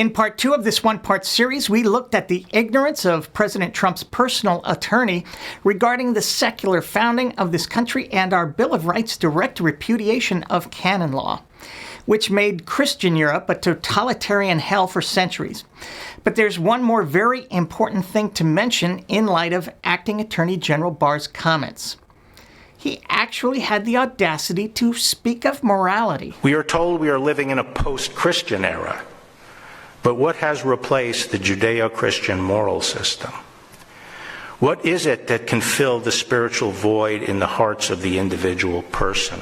In part 2 of this one-part series, we looked at the ignorance of President Trump's personal attorney regarding the secular founding of this country and our Bill of Rights' direct repudiation of canon law, which made Christian Europe a totalitarian hell for centuries. But there's one more very important thing to mention in light of Acting Attorney General Barr's comments. He actually had the audacity to speak of morality. We are told we are living in a post-Christian era. But what has replaced the Judeo-Christian moral system? What is it that can fill the spiritual void in the hearts of the individual person?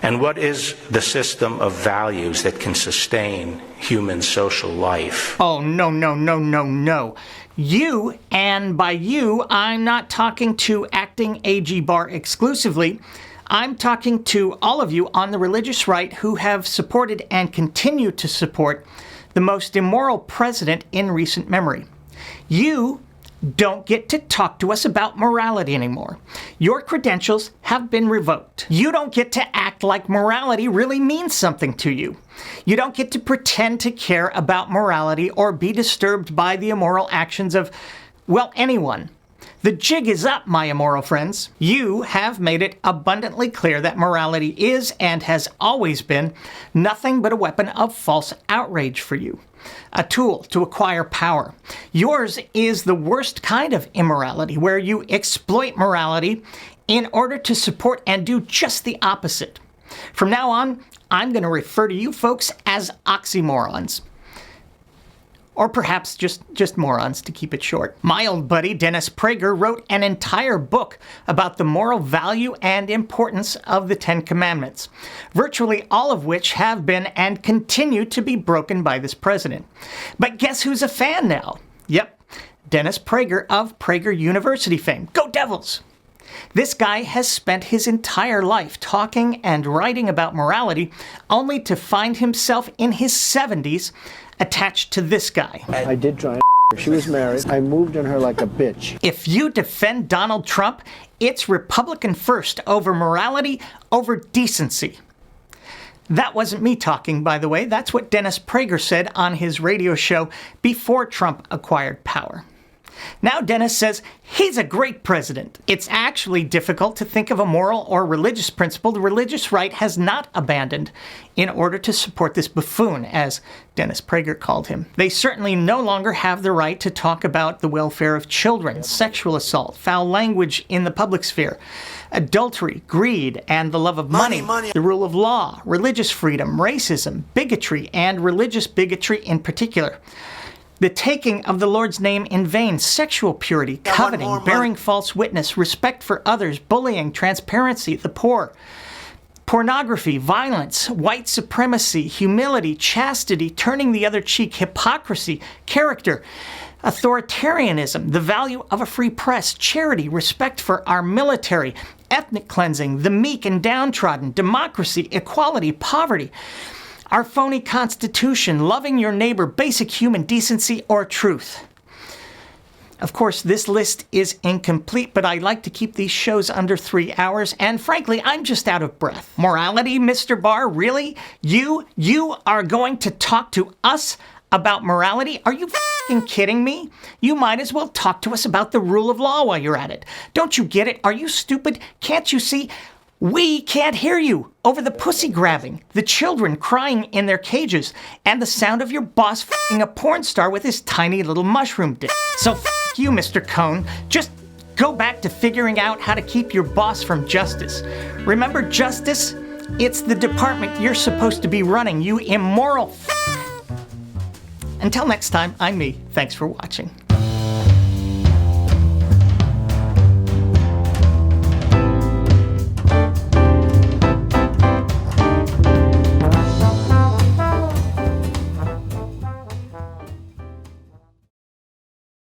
And what is the system of values that can sustain human social life? Oh, no. You, and by you, I'm not talking to Acting AG Barr exclusively. I'm talking to all of you on the religious right who have supported and continue to support the most immoral president in recent memory. You don't get to talk to us about morality anymore. Your credentials have been revoked. You don't get to act like morality really means something to you. You don't get to pretend to care about morality or be disturbed by the immoral actions of, well, anyone. The jig is up, my immoral friends. You have made it abundantly clear that morality is and has always been nothing but a weapon of false outrage for you, a tool to acquire power. Yours is the worst kind of immorality, where you exploit morality in order to support and do just the opposite. From now on, I'm going to refer to you folks as oxymorons. Or perhaps just morons, to keep it short. My old buddy Dennis Prager wrote an entire book about the moral value and importance of the Ten Commandments, virtually all of which have been and continue to be broken by this president. But guess who's a fan now? Yep, Dennis Prager of Prager University fame. Go Devils! This guy has spent his entire life talking and writing about morality, only to find himself in his 70s attached to this guy. I did try and her. She was married. I moved on her like a bitch. If you defend Donald Trump, it's Republican first over morality, over decency. That wasn't me talking, by the way. That's what Dennis Prager said on his radio show before Trump acquired power. Now Dennis says he's a great president. It's actually difficult to think of a moral or religious principle the religious right has not abandoned in order to support this buffoon, as Dennis Prager called him. They certainly no longer have the right to talk about the welfare of children, sexual assault, foul language in the public sphere, adultery, greed, and the love of money, the rule of law, religious freedom, racism, bigotry, and religious bigotry in particular. The taking of the Lord's name in vain, sexual purity, coveting, bearing false witness, respect for others, bullying, transparency, the poor, pornography, violence, white supremacy, humility, chastity, turning the other cheek, hypocrisy, character, authoritarianism, the value of a free press, charity, respect for our military, ethnic cleansing, the meek and downtrodden, democracy, equality, poverty, our phony constitution, loving your neighbor, basic human decency, or truth. Of course, this list is incomplete, but I like to keep these shows under 3 hours, and frankly, I'm just out of breath. Morality, Mr. Barr, really? You are going to talk to us about morality? Are you f***ing kidding me? You might as well talk to us about the rule of law while you're at it. Don't you get it? Are you stupid? Can't you see? We can't hear you over the pussy grabbing, the children crying in their cages, and the sound of your boss f***ing a porn star with his tiny little mushroom dick. So f*** you, Mr. Cohn. Just go back to figuring out how to keep your boss from justice. Remember justice? It's the department you're supposed to be running, you immoral f***. Until next time, I'm me. Thanks for watching.